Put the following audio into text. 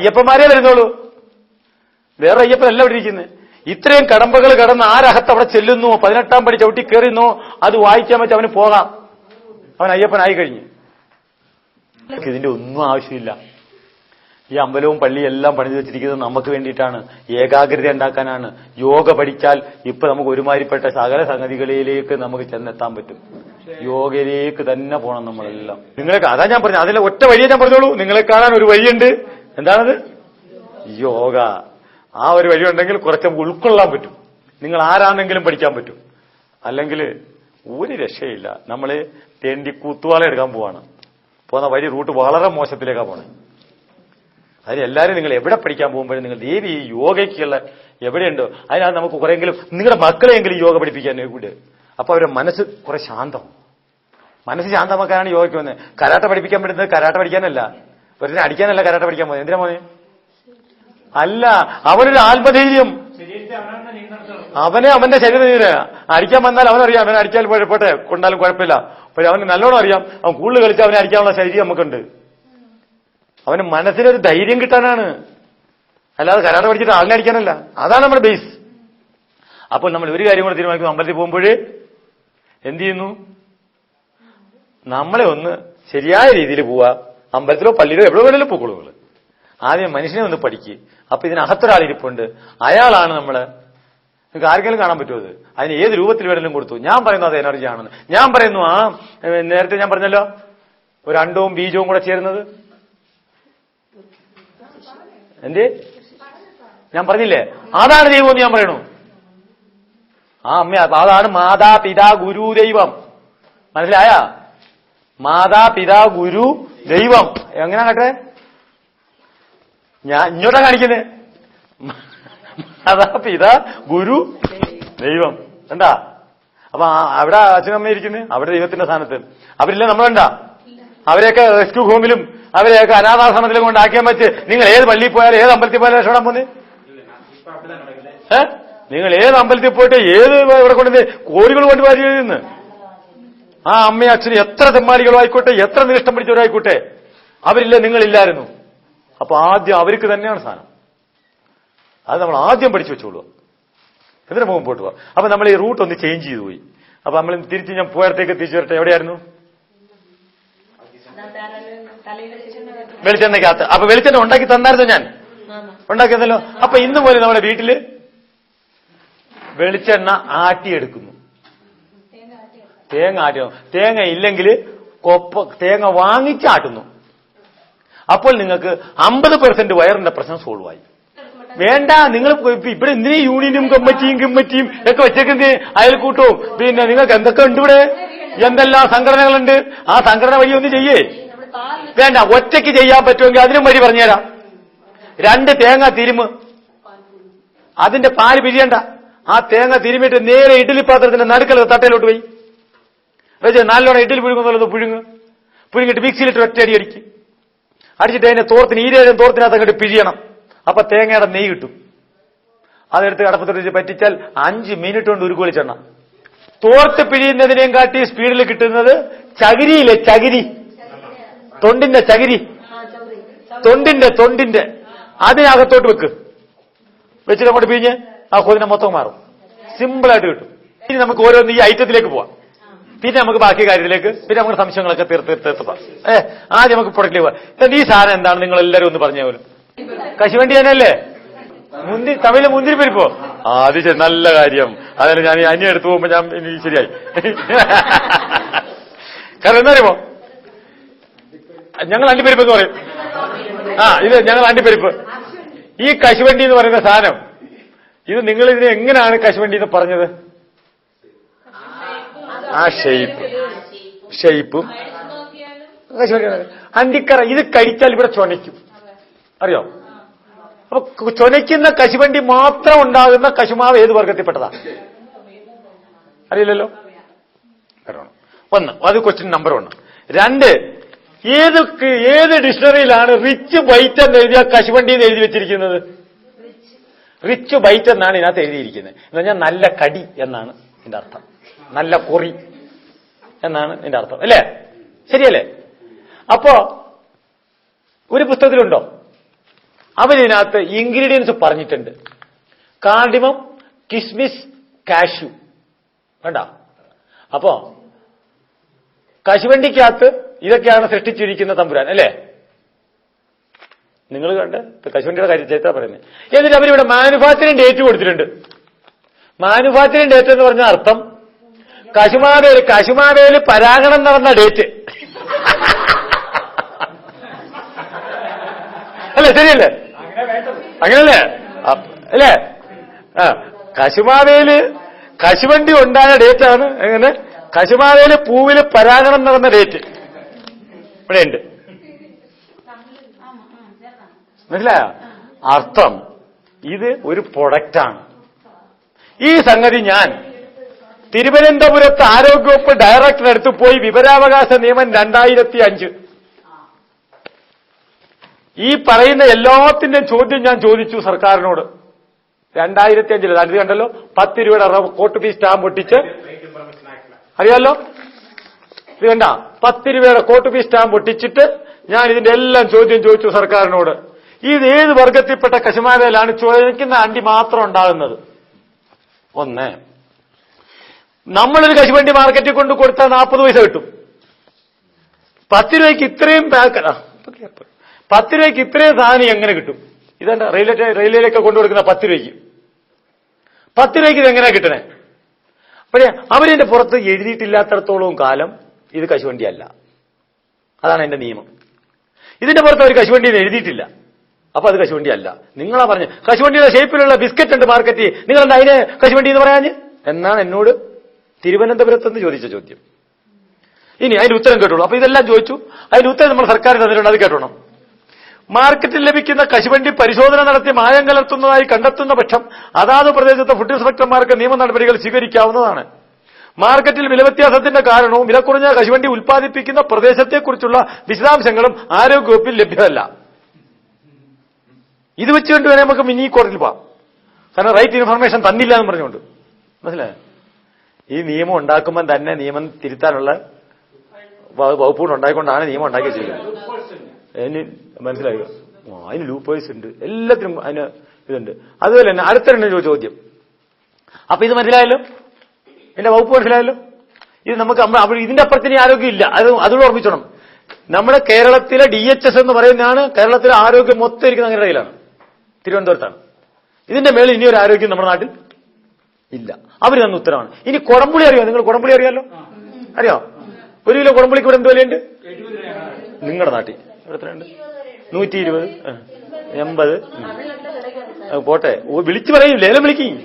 അയ്യപ്പന്മാരേ വരുന്നുള്ളൂ, വേറെ അയ്യപ്പനല്ല ഇവിടെ ഇരിക്കുന്നത്. ഇത്രയും കടമ്പകൾ കടന്ന് ആരകത്ത് അവിടെ ചെല്ലുന്നു, 18-ാം പടി ചവിട്ടി കയറുന്നു, അത് വായിക്കാൻ പറ്റും, അവന് പോകാം, അവൻ അയ്യപ്പനായി കഴിഞ്ഞു. ഇതിന്റെ ഒന്നും ആവശ്യമില്ല. ഈ അമ്പലവും പള്ളിയും എല്ലാം പണിത് വെച്ചിരിക്കുന്നത് നമുക്ക് വേണ്ടിയിട്ടാണ്, ഏകാഗ്രത ഉണ്ടാക്കാനാണ്. യോഗ പഠിച്ചാൽ ഇപ്പൊ നമുക്ക് ഒരുമാതിരിപ്പെട്ട സകല സംഗതികളിലേക്ക് നമുക്ക് ചെന്നെത്താൻ പറ്റും. യോഗയിലേക്ക് തന്നെ പോകണം നമ്മളെല്ലാം. നിങ്ങൾക്ക് അതാ ഞാൻ പറഞ്ഞത്, അതിലെ ഒറ്റ വഴിയെ ഞാൻ പറഞ്ഞോളൂ. നിങ്ങളെ കാണാൻ ഒരു വഴിയുണ്ട്. എന്താണത്? യോഗ. ആ ഒരു വഴി ഉണ്ടെങ്കിൽ കുറച്ച് ഉൾക്കൊള്ളാൻ പറ്റും. നിങ്ങൾ ആരാണെങ്കിലും പഠിക്കാൻ പറ്റും. അല്ലെങ്കിൽ ഒരു രക്ഷയില്ല. നമ്മള് തേണ്ടി കൂത്തുവാള എടുക്കാൻ പോവാണ്. പോകുന്ന വഴി റൂട്ട് വളരെ മോശത്തിലേക്കാണ് പോണേ. അതിന് എല്ലാവരും നിങ്ങൾ എവിടെ പഠിക്കാൻ പോകുമ്പോഴും നിങ്ങൾ ദേവി ഈ യോഗയ്ക്കുള്ള എവിടെയുണ്ടോ അതിനകത്ത് നമുക്ക് കുറെയെങ്കിലും നിങ്ങളുടെ മക്കളെയെങ്കിലും യോഗ പഠിപ്പിക്കാൻ ഇവിടെ. അപ്പൊ അവരുടെ മനസ്സ് കുറെ ശാന്തം. മനസ്സ് ശാന്തമാക്കാനാണ് യോഗയ്ക്ക് വന്നത്. കരാട്ട പഠിപ്പിക്കാൻ പറ്റുന്നത് കരാട്ട പഠിക്കാനല്ല, വെറുതെ അടിക്കാനല്ല കരാട്ട പഠിക്കാൻ പോകുന്നത്. എന്തിനാ മോനെ? അല്ല, അവനൊരു ആത്മധൈര്യം. അവനെ അവന്റെ ശരീരം അടിക്കാൻ വന്നാൽ അവനറിയാം, അവനെ അടിച്ചാൽ പോട്ടെ കൊണ്ടാലും കുഴപ്പമില്ല. പക്ഷെ അവന് നല്ലോണം അറിയാം, അവൻ കൂടുതൽ കളിച്ചാൽ അവനെ അടിക്കാനുള്ള ശരീരം നമുക്കുണ്ട്. അവന് മനസ്സിനൊരു ധൈര്യം കിട്ടാനാണ്, അല്ലാതെ കരാട്ട പഠിച്ചിട്ട് ആളിനെ അടിക്കാനല്ല. അതാണ് നമ്മുടെ ബേസ്. അപ്പോൾ നമ്മൾ ഒരു കാര്യം കൂടെ തീരുമാനിക്കുന്നു, അമ്പലത്തിൽ പോകുമ്പോൾ എന്ത് ചെയ്യുന്നു? നമ്മളെ ഒന്ന് ശരിയായ രീതിയിൽ പോവാ. അമ്പലത്തിലോ പള്ളിയിലോ എവിടെ വേണേലും പോക്കോളൂ. ആദ്യം മനുഷ്യനെ ഒന്ന് പഠിക്കുക. അപ്പൊ ഇതിനകത്തൊരാളിരിപ്പുണ്ട്, അയാളാണ് നമ്മള്. നിങ്ങൾക്ക് ആർക്കെങ്കിലും കാണാൻ പറ്റുമോ? അതിന് ഏത് രൂപത്തിൽ വേണമെങ്കിലും കൊടുത്തു. ഞാൻ പറയുന്നു അത് എനർജി ആണെന്ന്. ഞാൻ പറയുന്നു നേരത്തെ ഞാൻ പറഞ്ഞല്ലോ, ഒരു അണ്ടവും ബീജവും കൂടെ ചേരുന്നത് എന്തേ ഞാൻ പറഞ്ഞില്ലേ? അതാണ് ദൈവം ഞാൻ പറയണു. അമ്മ അതാണ് മാതാ പിതാ ഗുരു ദൈവം. മനസ്സിലായ? മാതാ പിതാ ഗുരു ദൈവം. എങ്ങനെ കേട്ടെ? ഞാൻ ഇങ്ങോട്ടാ കാണിക്കുന്നത്. മാതാ പിതാ ഗുരു ദൈവം. എന്താ? അപ്പൊ അവിടെ അച്ഛനമ്മ ഇരിക്കുന്നത്, അവിടെ ദൈവത്തിന്റെ സ്ഥാനത്ത്. അവരില്ല നമ്മളുണ്ടാ? അവരെയൊക്കെ റെസ്ക്യൂ ഹോമിലും അവരെയൊക്കെ അനാഥാശ്രമത്തിലും കൊണ്ടാക്കിയാൻ പറ്റ്. നിങ്ങൾ ഏത് പള്ളിയിൽ പോയാലും ഏത് അമ്പലത്തിൽ പോയാലും രക്ഷപ്പെടാൻ പോന്നെ? നിങ്ങൾ ഏത് അമ്പലത്തിൽ പോയിട്ട് ഏത് ഇവിടെ കൊണ്ടുവന്ന് കോടികൾ കൊണ്ട് വാരിയെന്ന് ആ അമ്മയും അച്ഛനും എത്ര തെമ്മാടികളും ആയിക്കോട്ടെ, എത്ര നിരിഷ്ടം പിടിച്ചവരായിക്കോട്ടെ, അവരില്ല, നിങ്ങളില്ലായിരുന്നു. അപ്പൊ ആദ്യം അവർക്ക് തന്നെയാണ് സ്ഥാനം. അത് നമ്മൾ ആദ്യം പഠിച്ചു വെച്ചോളൂ, എന്നിട്ട് മുമ്പോട്ട് പോവാം. അപ്പൊ നമ്മൾ ഈ റൂട്ട് ഒന്ന് ചേഞ്ച് ചെയ്തു പോയി. അപ്പൊ നമ്മൾ തിരിച്ച് ഞാൻ പോയടത്തേക്ക് തിരിച്ചു വരട്ടെ. എവിടെയായിരുന്നു? വെളിച്ചെണ്ണയ്ക്കകത്ത്. അപ്പൊ വെളിച്ചെണ്ണ ഉണ്ടാക്കി തന്നായിരുന്നു, ഞാൻ ഉണ്ടാക്കിയതല്ലോ. അപ്പൊ ഇന്ന് പോലെ നമ്മുടെ വീട്ടില് വെളിച്ചെണ്ണ ആട്ടിയെടുക്കുന്നു. തേങ്ങ ആട്ടണം. തേങ്ങ ഇല്ലെങ്കിൽ തേങ്ങ വാങ്ങിച്ചാട്ടുന്നു. അപ്പോൾ നിങ്ങൾക്ക് 50% വയറിന്റെ പ്രശ്നം സോൾവ് ആയി. വേണ്ട, നിങ്ങൾ ഇവിടെ എന്തിനീ യൂണിയനും കമ്മിറ്റിയും ഒക്കെ വെച്ചേക്കുന്നത്? അയൽക്കൂട്ടവും പിന്നെ നിങ്ങൾക്ക് എന്തൊക്കെ ഉണ്ട് ഇവിടെ, എന്തെല്ലാം സംഘടനകളുണ്ട്. ആ സംഘടന വഴി ഒന്ന് ചെയ്യേ. വേണ്ട, ഒറ്റയ്ക്ക് ചെയ്യാൻ പറ്റുമെങ്കിൽ അതിനും വഴി പറഞ്ഞുതരാം. 2 തേങ്ങ തിരുമ്, അതിന്റെ പാല് പിരിയണ്ട. ആ തേങ്ങ തിരുമിട്ട് നേരെ ഇഡ്ഡലി പാത്രത്തിന്റെ നടുക്കൽ തട്ടയിലോട്ട് പോയി വെച്ച് നല്ലോണം ഇഡ്ഡലി പുഴുങ്ങുന്നുള്ളത് പുഴുങ്ങിട്ട് മിക്സിയിലിട്ട് ഒറ്റയടി അടിച്ചിട്ട് അതിന്റെ തോർത്തിന് ഈരേഴും തോർത്തിനകത്ത് അങ്ങോട്ട് പിഴിയണം. അപ്പൊ തേങ്ങയുടെ നെയ്യ് കിട്ടും. അതെടുത്ത് കടപ്പത്തിട്ട് പറ്റിച്ചാൽ 5 മിനിറ്റ് കൊണ്ട് ഉരുക്ക് വെളിച്ചെണ്ണ. തോർത്ത് പിഴിയുന്നതിനെയും കാട്ടി സ്പീഡിൽ കിട്ടുന്നത് ചകിരിയിലെ ചകിരി, തൊണ്ടിന്റെ ചകിരി, തൊണ്ടിന്റെ അതിനകത്തോട്ട് വെച്ചിട്ട് അങ്ങോട്ട് പിഴിഞ്ഞ് ആ കൊതിനെ മൊത്തം മാറും. സിമ്പിളായിട്ട് കിട്ടും. ഇനി നമുക്ക് ഓരോന്ന് ഈ ഐറ്റത്തിലേക്ക് പോവാം. പിന്നെ നമുക്ക് ബാക്കി കാര്യത്തിലേക്ക്, പിന്നെ നമുക്ക് സംശയങ്ങളൊക്കെ തീർത്ത് ആദ്യം നമുക്ക് പ്രൊഡക്റ്റിലേക്ക് പോവാം. ഈ സാധനം എന്താണ് നിങ്ങൾ എല്ലാവരും ഒന്ന് പറഞ്ഞ പോലും? കശുവണ്ടി തന്നെയല്ലേ? തമിഴിലെ മുന്തിരിപ്പരിപ്പോ? അത് നല്ല കാര്യം. അതിന് ഞാൻ അന്യം എടുത്തു പോകുമ്പോ ഞാൻ ശരിയായി. കാരണം എന്താ അറിയുമോ, ഞങ്ങൾ അണ്ടിപ്പരിപ്പ് എന്ന് പറയും. ഇത് ഞങ്ങൾ അണ്ടിപ്പരിപ്പ്. ഈ കശുവണ്ടി എന്ന് പറയുന്ന സാധനം, ഇത് നിങ്ങൾ ഇതിനെ എങ്ങനെയാണ് കശുവണ്ടി എന്ന് പറഞ്ഞത്? ആ ഷെയ്പ്പും കശുവണ്ടി. അണ്ടിക്കറ ഇത് കഴിച്ചാൽ ഇവിടെ ചൊനയ്ക്കും, അറിയോ? അപ്പൊ ചൊനയ്ക്കുന്ന കശുവണ്ടി മാത്രം ഉണ്ടാകുന്ന കശുമാവ് ഏത് വർഗത്തിൽപ്പെട്ടതാ? അറിയില്ലല്ലോ. ഒന്ന്, അത് ക്വസ്റ്റ്യൻ നമ്പർ 1. 2, ഏത് ഡിക്ഷണറിയിലാണ് റിച്ച് ബൈറ്റ് എന്ന് എഴുതിയ കശുവണ്ടി എന്ന് എഴുതി വെച്ചിരിക്കുന്നത്? റിച്ച് ബൈറ്റ് എന്നാണ് ഇതിനകത്ത് എഴുതിയിരിക്കുന്നത്. എന്ന് പറഞ്ഞാൽ നല്ല കടി എന്നാണ് ഇതിന്റെ അർത്ഥം, നല്ല കൊറി എന്നാണ് ഇതിന്റെ അർത്ഥം, അല്ലേ? ശരിയല്ലേ? അപ്പോ ഒരു പുസ്തകത്തിലുണ്ടോ അവരിതിനകത്ത് ഇൻഗ്രീഡിയൻസ് പറഞ്ഞിട്ടുണ്ട്. കാർഡിമം, കിസ്മിസ്, കാഷ്യൂ. വേണ്ട. അപ്പോ കശുവണ്ടിക്കകത്ത് ഇതൊക്കെയാണ് സൃഷ്ടിച്ചിരിക്കുന്ന തമ്പുരാൻ, അല്ലേ? നിങ്ങൾ കണ്ട് കശുവണ്ടിയുടെ കാര്യം ചരിത്രം പറയുന്നത്. എന്നിട്ട് അവരിവിടെ മാനുഫാക്ചറിംഗ് ഡേറ്റ് കൊടുത്തിട്ടുണ്ട്. മാനുഫാക്ചറിംഗ് ഡേറ്റ് എന്ന് പറഞ്ഞ അർത്ഥം കശുമാവേല് പരാഗണം നടന്ന ഡേറ്റ് അല്ലേ? ശരിയല്ലേ? അങ്ങനല്ലേ? അല്ലേ? കശുവണ്ടി ഉണ്ടായ ഡേറ്റാണ്. എങ്ങനെ? കശുമാവേല് പൂവില് പരാഗണം നടന്ന ഡേറ്റ് ഇവിടെയുണ്ട്. മനസ്സിലായോ? അർത്ഥം ഇത് ഒരു പ്രൊഡക്റ്റാണ്. ഈ സംഗതി ഞാൻ തിരുവനന്തപുരത്ത് ആരോഗ്യവകുപ്പ് ഡയറക്ടർ അടുത്ത് പോയി വിവരാവകാശ നിയമം 2005 ഈ പറയുന്ന എല്ലാത്തിന്റെയും ചോദ്യം ഞാൻ ചോദിച്ചു സർക്കാരിനോട്. 2005 അത് കണ്ടല്ലോ, 10 രൂപയുടെ കോട്ട് ഫീസ് സ്റ്റാമ്പ് ഒട്ടിച്ച്, അറിയാലോ ഇത് കണ്ട, 10 രൂപയുടെ കോട്ട് ഫീസ് സ്റ്റാമ്പ് ഒട്ടിച്ചിട്ട് ഞാൻ ഇതിന്റെ എല്ലാം ചോദ്യം ചോദിച്ചു സർക്കാരിനോട്. ഇത് ഏത് വർഗത്തിൽപ്പെട്ട കശുമാവേലാണ് ചോദിക്കുന്ന അണ്ടി മാത്രം ഉണ്ടാകുന്നത്? ഒന്ന്, നമ്മളൊരു കശുവണ്ടി മാർക്കറ്റിൽ കൊണ്ട് കൊടുത്താൽ 40 പൈസ കിട്ടും. 10 രൂപയ്ക്ക് ഇത്രയും 10 രൂപയ്ക്ക് ഇത്രയും സാധനം എങ്ങനെ കിട്ടും? ഇതെന്താ റെയിൽവേയിലൊക്കെ കൊണ്ടുകൊടുക്കുന്ന 10 രൂപയ്ക്ക്. 10 രൂപയ്ക്ക് ഇത് എങ്ങനെയാ കിട്ടണേ? പക്ഷേ അവരിന്റെ പുറത്ത് എഴുതിയിട്ടില്ലാത്തടത്തോളം കാലം ഇത് കശുവണ്ടിയല്ല. അതാണ് എന്റെ നിയമം. ഇതിന്റെ പുറത്ത് ഒരു കശുവണ്ടി എഴുതിയിട്ടില്ല, അപ്പൊ അത് കശുവണ്ടി അല്ല. നിങ്ങളാ പറഞ്ഞ് കശുവണ്ടിയുടെ ഷേപ്പിലുള്ള ബിസ്ക്കറ്റ് ഉണ്ട് മാർക്കറ്റിൽ, നിങ്ങളെന്താ അതിനെ കശുവണ്ടി എന്ന് പറയാഞ്ഞ് എന്നാണ് എന്നോട് തിരുവനന്തപുരത്ത് നിന്ന് ചോദിച്ച ചോദ്യം. ഇനി അതിന്റെ ഉത്തരം കേട്ടോളൂ. അപ്പൊ ഇതെല്ലാം ചോദിച്ചു, അതിന്റെ ഉത്തരം നമ്മൾ സർക്കാർ തന്നിട്ടുണ്ട്, അത് കേട്ടോണം. മാർക്കറ്റിൽ ലഭിക്കുന്ന കശുവണ്ടി പരിശോധന നടത്തി മായം കലർത്തുന്നതായി കണ്ടെത്തുന്ന പക്ഷം അതാത് പ്രദേശത്തെ ഫുഡ് ഇൻസ്പെക്ടർമാർക്ക് നിയമ നടപടികൾ സ്വീകരിക്കാവുന്നതാണ്. മാർക്കറ്റിൽ വിലവ്യത്യാസത്തിന്റെ കാരണവും വില കുറഞ്ഞ കശുവണ്ടി ഉൽപ്പാദിപ്പിക്കുന്ന പ്രദേശത്തെക്കുറിച്ചുള്ള വിശദാംശങ്ങളും ആരോഗ്യവകുപ്പിൽ ലഭ്യമല്ല. ഇത് വെച്ചുകൊണ്ട് വേണേ നമുക്ക് മിനി കോടതിയിൽ പോവാം, കാരണം റൈറ്റ് ഇൻഫർമേഷൻ തന്നില്ല എന്ന് പറഞ്ഞുകൊണ്ട്. മനസ്സിലായോ? ഈ നിയമം ഉണ്ടാക്കുമ്പോൾ തന്നെ നിയമം തിരുത്താനുള്ള വകുപ്പുകൾ ഉണ്ടായിക്കൊണ്ടാണ് നിയമം ഉണ്ടാക്കി ചെയ്യുന്നത്. മനസ്സിലായോ? അതിന് ലൂപ്പേഴ്സ് ഉണ്ട്, എല്ലാത്തിനും അതിന് ഇതുണ്ട്. അതുപോലെ തന്നെ അടുത്ത ചോദ്യം. അപ്പൊ ഇത് മനസ്സിലായല്ലോ, എന്റെ വകുപ്പ് മനസ്സിലായല്ലോ. ഇത് നമുക്ക് ഇതിന്റെ അപ്പുറത്തിന് ആരോഗ്യം ഇല്ല, അതുകൂടെ ഓർമ്മിച്ചോണം. നമ്മുടെ കേരളത്തിലെ DHS എന്ന് പറയുന്നതാണ് കേരളത്തിലെ ആരോഗ്യം മൊത്തം ഇരിക്കുന്ന അങ്ങനെ കയ്യിലാണ്, തിരുവനന്തപുരത്താണ്. ഇതിന്റെ മേളിൽ ഇനിയൊരു ആരോഗ്യം നമ്മുടെ നാട്ടിൽ ഇല്ല. അവർ തന്ന ഉത്തരവാണ്. ഇനി കുടംപുളി അറിയോ? നിങ്ങൾ കുടംപുളി അറിയാലോ? അറിയോ? 1 കിലോ കുടംപുളിക്ക് ഇവിടെ എന്ത് വിലയുണ്ട് നിങ്ങളുടെ നാട്ടിൽ? എത്രയുണ്ട്? 120, 80. പോട്ടെ, വിളിച്ചു പറയും, ലേലം വിളിക്കും.